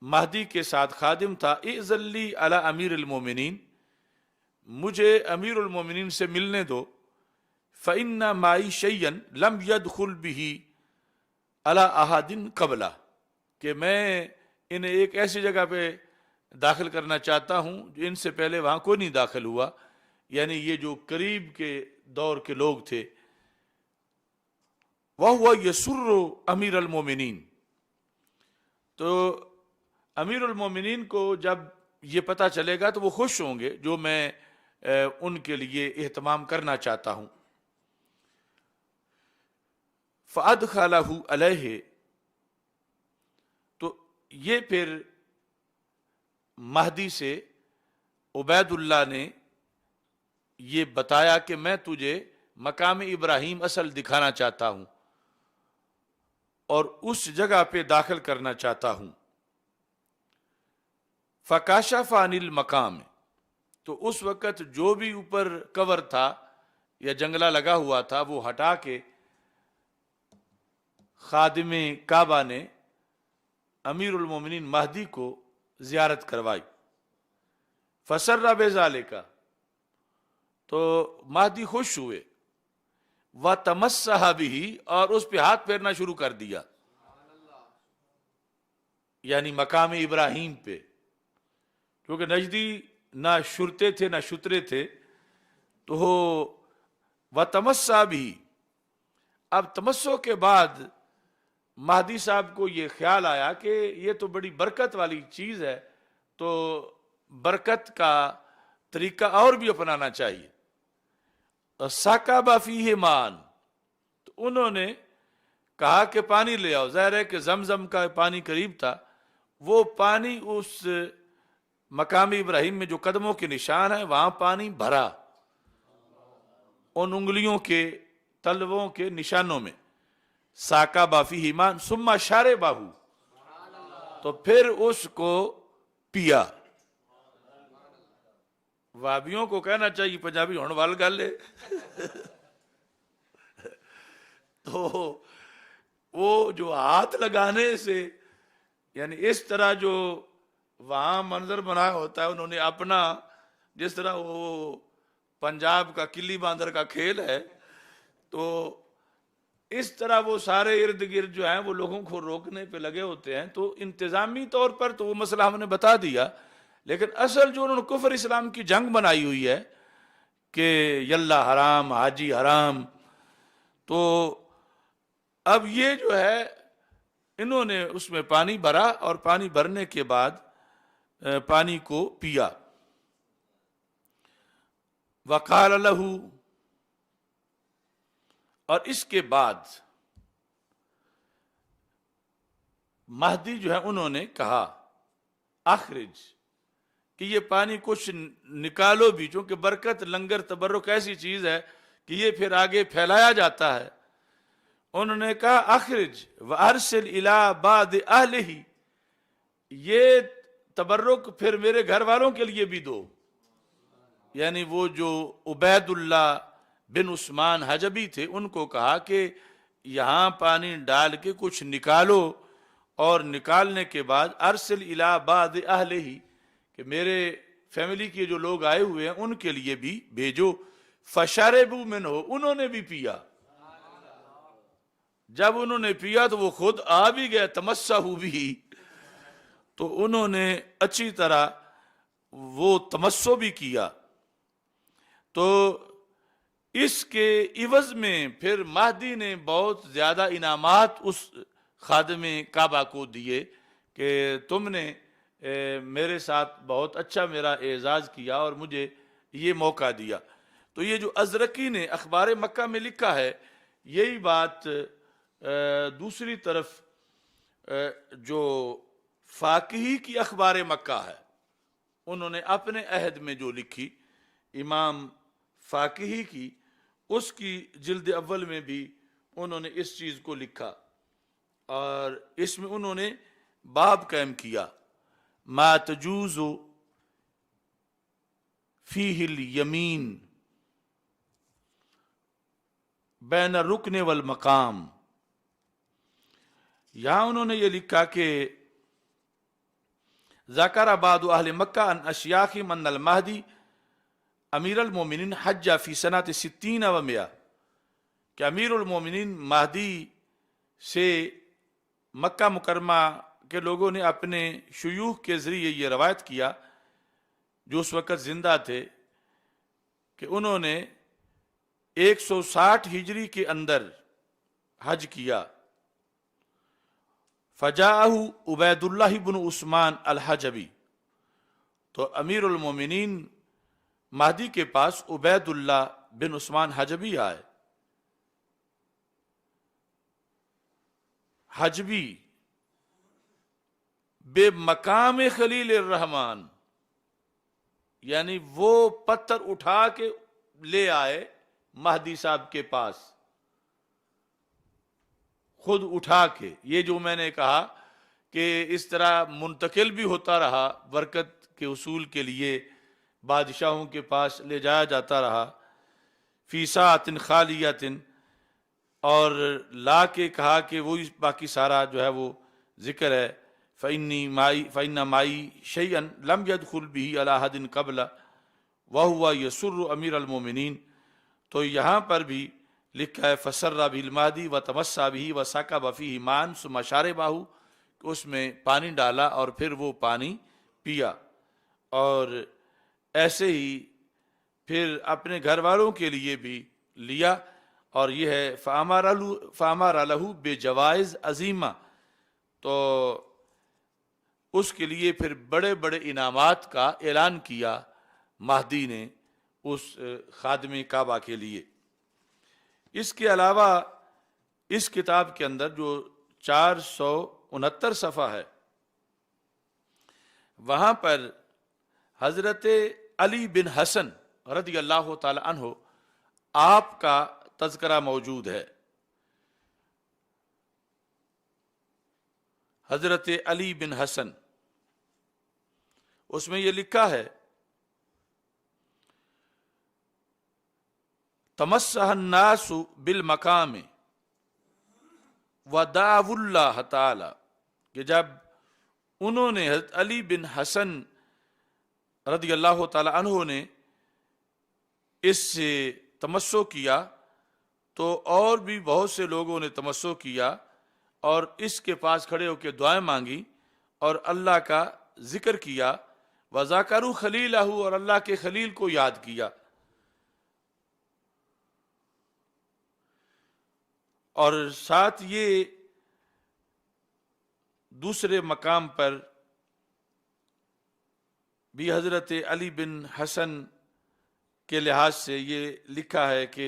مہدی کے ساتھ خادم تھا، اذن لی علی امیر المومنین، مجھے امیر المومنین سے ملنے دو، فإن معی شیئا لم يدخل به علی احد قبلہ، کہ میں انہیں ایک ایسی جگہ پہ داخل کرنا چاہتا ہوں جو ان سے پہلے وہاں کوئی نہیں داخل ہوا، یعنی یہ جو قریب کے دور کے لوگ تھے۔ وَهُوَ يَسُرُّ امیر المومنین، تو امیر المومنین کو جب یہ پتہ چلے گا تو وہ خوش ہوں گے جو میں ان کے لیے اہتمام کرنا چاہتا ہوں۔ فَأَدْخَلَهُ عَلَيْهِ، تو یہ پھر مہدی سے عبید اللہ نے یہ بتایا کہ میں تجھے مقام ابراہیم اصل دکھانا چاہتا ہوں اور اس جگہ پہ داخل کرنا چاہتا ہوں۔ فَكَشَفَ عَنِ الْمَقَامِ، تو اس وقت جو بھی اوپر کور تھا یا جنگلہ لگا ہوا تھا وہ ہٹا کے خادم کعبہ نے امیر المومنین مہدی کو زیارت کروائی۔ فَسَرَّ بِذَلِكَ، تو مہدی خوش ہوئے، وَتَمَسَّحَ بِهِ، اور اس پہ ہاتھ پھیرنا شروع کر دیا، یعنی مقام ابراہیم پہ، کیونکہ نجدی نہ شرتے تھے نہ شترے تھے، تو وَتَمَسَّحَ بِهِ۔ اب تمسح کے بعد مہدی صاحب کو یہ خیال آیا کہ یہ تو بڑی برکت والی چیز ہے، تو برکت کا طریقہ اور بھی اپنانا چاہیے۔ سَكَبَ فِيهِ مَاءً، تو انہوں نے کہا کہ پانی لے آؤ۔ ظاہر ہے کہ زمزم کا پانی قریب تھا، وہ پانی اس مقام ابراہیم میں جو قدموں کے نشان ہے وہاں پانی بھرا، ان انگلیوں کے تلووں کے نشانوں میں۔ سَكَبَ فِيهِ مَاءً ثُمَّ شَرِبَهُ، تو پھر اس کو پیا۔ وابیوں کو کہنا چاہیے پنجابی ہون وال گل ہے تو وہ جو ہاتھ لگانے سے، یعنی اس طرح جو وہاں منظر بنا ہوتا ہے، انہوں نے اپنا، جس طرح وہ پنجاب کا کلی باندر کا کھیل ہے، تو اس طرح وہ سارے ارد گرد جو ہیں وہ لوگوں کو روکنے پہ لگے ہوتے ہیں۔ تو انتظامی طور پر تو وہ مسئلہ ہم نے بتا دیا، لیکن اصل جو انہوں نے کفر اسلام کی جنگ بنائی ہوئی ہے کہ یلہ حرام حاجی حرام، تو اب یہ جو ہے انہوں نے اس میں پانی بھرا، اور پانی بھرنے کے بعد پانی کو پیا۔ وقال لہ، اور اس کے بعد مہدی جو ہے انہوں نے کہا اخرج، کہ یہ پانی کچھ نکالو بھی، چونکہ برکت لنگر تبرک ایسی چیز ہے کہ یہ پھر آگے پھیلایا جاتا ہے۔ انہوں نے کہا اخرج وارسل الی بعض اہلہ، یہ تبرک پھر میرے گھر والوں کے لیے بھی دو، یعنی وہ جو عبید اللہ بن عثمان حجبی تھے ان کو کہا کہ یہاں پانی ڈال کے کچھ نکالو اور نکالنے کے بعد ارسل الی بعض اہلہ، کہ میرے فیملی کے جو لوگ آئے ہوئے ہیں ان کے لیے بھی بھیجو، فشربوا منہ، انہوں نے بھی پیا۔ جب انہوں نے پیا تو وہ خود آ بھی گئے، تمسحوا بھی، تو انہوں نے اچھی طرح وہ تمسو بھی کیا۔ تو اس کے عوض میں پھر مہدی نے بہت زیادہ انعامات اس خادم کعبہ کو دیے کہ تم نے میرے ساتھ بہت اچھا میرا اعزاز کیا اور مجھے یہ موقع دیا۔ تو یہ جو ازرقی نے اخبار مکہ میں لکھا ہے، یہی بات دوسری طرف جو فاقہی کی اخبار مکہ ہے، انہوں نے اپنے عہد میں جو لکھی، امام فاقہی کی، اس کی جلد اول میں بھی انہوں نے اس چیز کو لکھا، اور اس میں انہوں نے باب قائم کیا، ما تجوز فیہ الیمین بین الرکن والمقام۔ یہاں انہوں نے یہ لکھا کہ ذکر بعض اہل مکہ ان اشیاخہم ان المہدی امیر المومنین حج فی سنۃ 60 و 100، کہ امیر المومنین مہدی سے مکہ مکرمہ کے لوگوں نے اپنے شیوخ کے ذریعے یہ روایت کیا جو اس وقت زندہ تھے، کہ انہوں نے 160 ہجری کے اندر حج کیا۔ فجاءہ عبید اللہ بن عثمان الحجبی، تو امیر المومنین مہدی کے پاس عبید اللہ بن عثمان حجبی آئے۔ حجبی بے مقام خلیل الرحمن، یعنی وہ پتھر اٹھا کے لے آئے مہدی صاحب کے پاس، خود اٹھا کے۔ یہ جو میں نے کہا کہ اس طرح منتقل بھی ہوتا رہا، برکت کے حصول کے لیے بادشاہوں کے پاس لے جایا جاتا رہا، فی ساعۃ خالیۃ، اور لا کے کہا کہ وہی باقی سارا جو ہے وہ ذکر ہے، فَإِنَّ مَعِي شَيْئًا لَمْ يَدْخُلْ بِهِ عَلَىٰ أَحَدٍ قَبْلَ وَهُوَ يَسُرُّ أَمِيرَ الْمُؤْمِنِينَ۔ تو یہاں پر بھی لکھا ہے فَسَرَّ بِهِ الْمَهْدِي وَتَمَسَّى بِهِ وَسَكَبَ فِيهِ مَاءً ثُمَّ شَرِبَهُ، کہ اس میں پانی ڈالا اور پھر وہ پانی پیا۔ اور ایسے ہی پھر اپنے گھر والوں کے لیے بھی لیا، اور یہ ہے فَأَمَرَ لَهُ بِجَوَائِزْ عَظِیمَةٍ، تو اس کے لیے پھر بڑے بڑے انعامات کا اعلان کیا مہدی نے اس خادم کعبہ کے لیے۔ اس کے علاوہ اس کتاب کے اندر جو 469 صفحہ ہے، وہاں پر حضرت علی بن حسن رضی اللہ تعالی عنہ آپ کا تذکرہ موجود ہے۔ حضرت علی بن حسن، اس میں یہ لکھا ہے تمسح الناس بالمقام ودعوا اللہ تعالی، کہ جب انہوں نے حضرت علی بن حسن رضی اللہ تعالی عنہ نے اس سے تمسو کیا، تو اور بھی بہت سے لوگوں نے تمسو کیا اور اس کے پاس کھڑے ہو کے دعائیں مانگی اور اللہ کا ذکر کیا، وَذَكَرُوا خَلِيلَهُ، اور اللہ کے خلیل کو یاد کیا۔ اور ساتھ یہ دوسرے مقام پر بھی حضرت علی بن حسن کے لحاظ سے یہ لکھا ہے کہ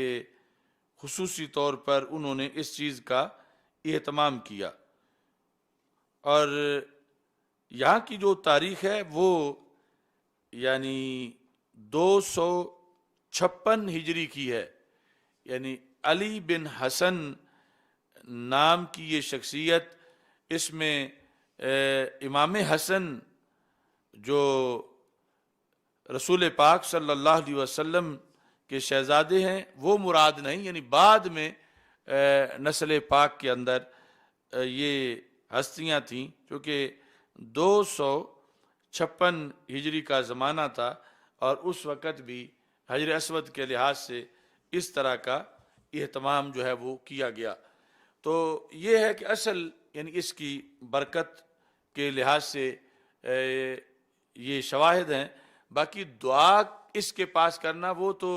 خصوصی طور پر انہوں نے اس چیز کا اہتمام کیا۔ اور یہاں کی جو تاریخ ہے وہ یعنی 256 ہجری کی ہے، یعنی علی بن حسن نام کی یہ شخصیت، اس میں امام حسن جو رسول پاک صلی اللہ علیہ وسلم کے شہزادے ہیں وہ مراد نہیں، یعنی بعد میں نسل پاک کے اندر یہ ہستیاں تھیں، چونکہ 256 ہجری کا زمانہ تھا، اور اس وقت بھی حجر اسود کے لحاظ سے اس طرح کا اہتمام جو ہے وہ کیا گیا۔ تو یہ ہے کہ اصل یعنی اس کی برکت کے لحاظ سے یہ شواہد ہیں۔ باقی دعا اس کے پاس کرنا وہ تو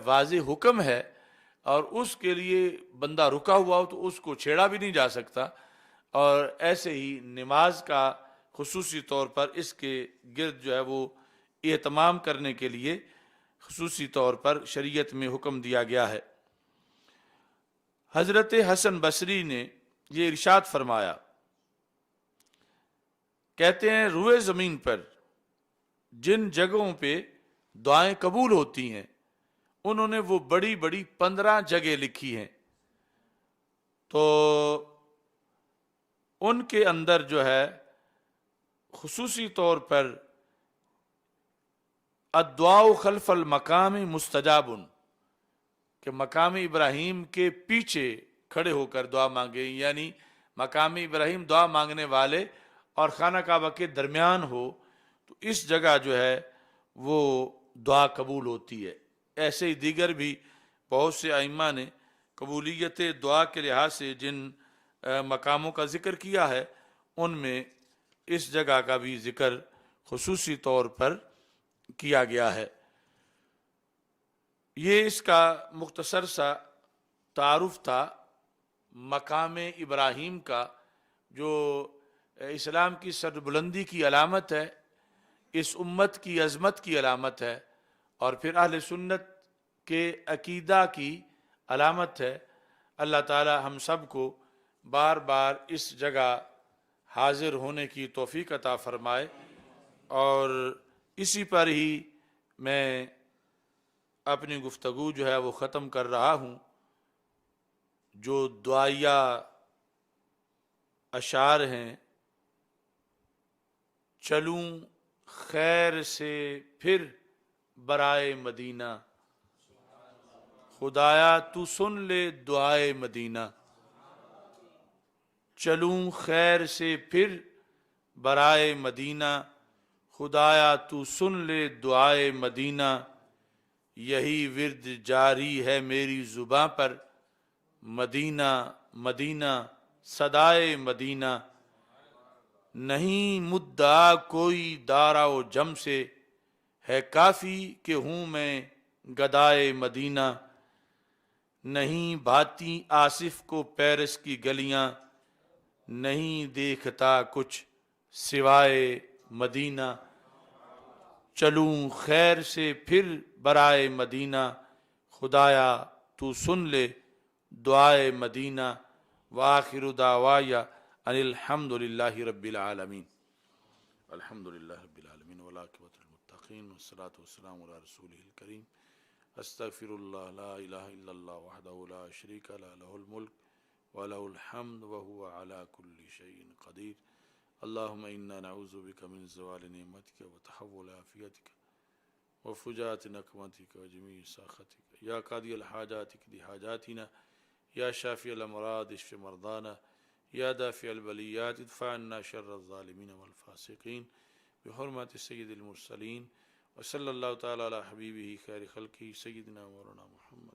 واضح حکم ہے، اور اس کے لیے بندہ رکا ہوا ہو تو اس کو چھیڑا بھی نہیں جا سکتا، اور ایسے ہی نماز کا خصوصی طور پر اس کے گرد جو ہے وہ اہتمام کرنے کے لیے خصوصی طور پر شریعت میں حکم دیا گیا ہے۔ حضرت حسن بصری نے یہ ارشاد فرمایا، کہتے ہیں روئے زمین پر جن جگہوں پہ دعائیں قبول ہوتی ہیں انہوں نے وہ بڑی بڑی 15 جگہ لکھی ہیں، تو ان کے اندر جو ہے خصوصی طور پر الدعاء خلف المقام مستجاب، کہ مقام ابراہیم کے پیچھے کھڑے ہو کر دعا مانگے، یعنی مقام ابراہیم دعا مانگنے والے اور خانہ کعبہ کے درمیان ہو تو اس جگہ جو ہے وہ دعا قبول ہوتی ہے۔ ایسے ہی دیگر بھی بہت سے ائمہ نے قبولیت دعا کے لحاظ سے جن مقاموں کا ذکر کیا ہے ان میں اس جگہ کا بھی ذکر خصوصی طور پر کیا گیا ہے۔ یہ اس کا مختصر سا تعارف تھا مقام ابراہیم کا، جو اسلام کی سربلندی کی علامت ہے، اس امت کی عظمت کی علامت ہے، اور پھر اہل سنت کے عقیدہ کی علامت ہے۔ اللہ تعالی ہم سب کو بار بار اس جگہ حاضر ہونے کی توفیق عطا فرمائے، اور اسی پر ہی میں اپنی گفتگو جو ہے وہ ختم کر رہا ہوں۔ جو دعائیہ اشعار ہیں، چلوں خیر سے پھر برائے مدینہ، خدایا تو سن لے دعائے مدینہ، چلوں خیر سے پھر برائے مدینہ، خدایا تو سن لے دعائے مدینہ، یہی ورد جاری ہے میری زباں پر، مدینہ مدینہ صدائے مدینہ، نہیں مدعا کوئی دارا و جم سے، ہے کافی کہ ہوں میں گدائے مدینہ، نہیں بھاتی آصف کو پیرس کی گلیاں، نہیں دیکھتا کچھ سوائے مدینہ، چلوں خیر سے پھر برائے مدینہ، خدایا تو سن لے دعائے مدینہ، وآخر دعوایا ان الحمد للہ رب العالمین۔ الحمد للہ رب العالمین والعاقبۃ للمتقین والصلاۃ والسلام علی رسولہ الکریم۔ استغفر اللہ لا الہ الا اللہ وحدہ لا شریک لہ لہ الملک ولہ الحمد وہو علی کل شیء قدیر۔ اللہم انا نعوذ بک من زوال نعمتک وتحول عافیتک وفجاءت نقمتک وجمیع سخطک، یا قاضی الحاجات اقض حاجاتنا، یا شافی الامراض اشف مرضانا، یا دافع البلیات ادفع عنا شر الظالمین والفاسقین، بحرمت سید المرسلین، وصلی اللہ تعالی علی حبیبہ خیر خلقہ سیدنا مولانا محمد